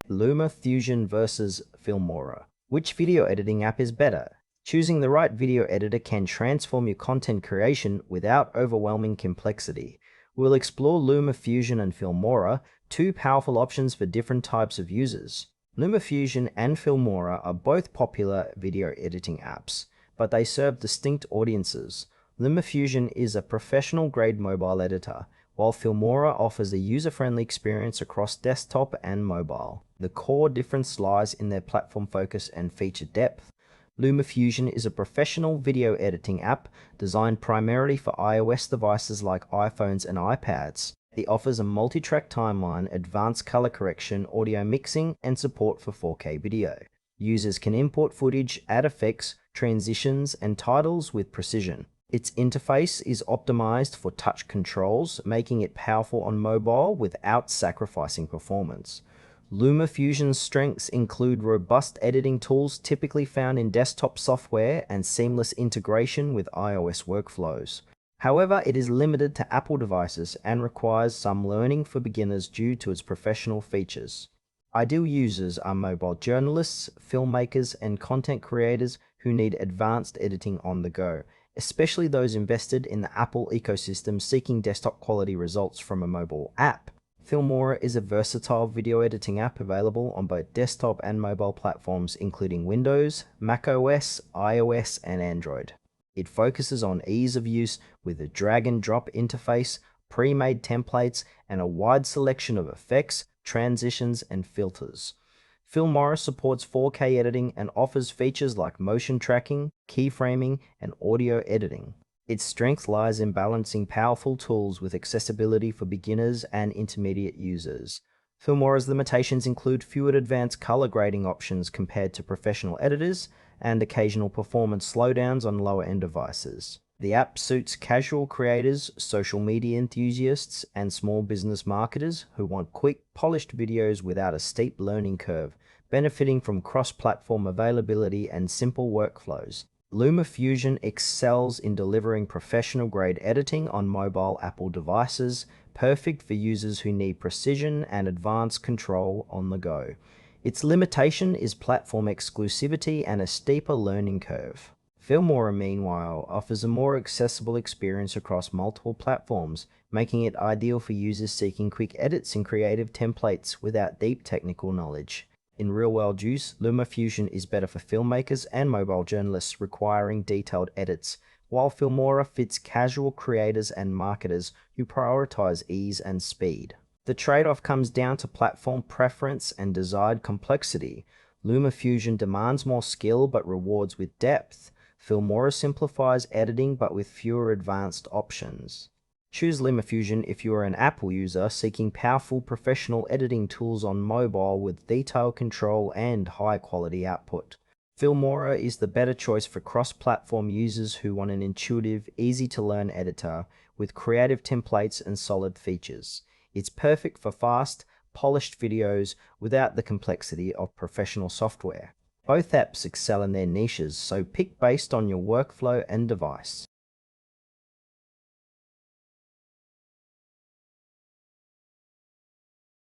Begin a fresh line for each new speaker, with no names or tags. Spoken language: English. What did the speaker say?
LumaFusion versus Filmora. Which video editing app is better? Choosing the right video editor can transform your content creation without overwhelming complexity. We'll explore LumaFusion and Filmora, two powerful options for different types of users. LumaFusion and Filmora are both popular video editing apps, but they serve distinct audiences. LumaFusion is a professional-grade mobile editor, while Filmora offers a user-friendly experience across desktop and mobile. The core difference lies in their platform focus and feature depth. LumaFusion is a professional video editing app designed primarily for iOS devices like iPhones and iPads. It offers a multi-track timeline, advanced color correction, audio mixing, and support for 4K video. Users can import footage, add effects, transitions, and titles with precision. Its interface is optimized for touch controls, making it powerful on mobile without sacrificing performance. LumaFusion's strengths include robust editing tools typically found in desktop software and seamless integration with iOS workflows. However, it is limited to Apple devices and requires some learning for beginners due to its professional features. Ideal users are mobile journalists, filmmakers, and content creators who need advanced editing on the go, especially those invested in the Apple ecosystem seeking desktop quality results from a mobile app. Filmora is a versatile video editing app available on both desktop and mobile platforms including Windows, macOS, iOS, and Android. It focuses on ease of use with a drag-and-drop interface, pre-made templates, and a wide selection of effects, transitions, and filters. Filmora supports 4K editing and offers features like motion tracking, keyframing, and audio editing. Its strength lies in balancing powerful tools with accessibility for beginners and intermediate users. Filmora's limitations include fewer advanced color grading options compared to professional editors and occasional performance slowdowns on lower-end devices. The app suits casual creators, social media enthusiasts, and small business marketers who want quick, polished videos without a steep learning curve, benefiting from cross-platform availability and simple workflows. LumaFusion excels in delivering professional-grade editing on mobile Apple devices, perfect for users who need precision and advanced control on the go. Its limitation is platform exclusivity and a steeper learning curve. Filmora, meanwhile, offers a more accessible experience across multiple platforms, making it ideal for users seeking quick edits and creative templates without deep technical knowledge. In real-world use, LumaFusion is better for filmmakers and mobile journalists requiring detailed edits, while Filmora fits casual creators and marketers who prioritize ease and speed. The trade-off comes down to platform preference and desired complexity. LumaFusion demands more skill but rewards with depth. Filmora simplifies editing but with fewer advanced options. Choose LumaFusion if you are an Apple user seeking powerful professional editing tools on mobile with detailed control and high-quality output. Filmora is the better choice for cross-platform users who want an intuitive, easy-to-learn editor with creative templates and solid features. It's perfect for fast, polished videos without the complexity of professional software. Both apps excel in their niches, so pick based on your workflow and device.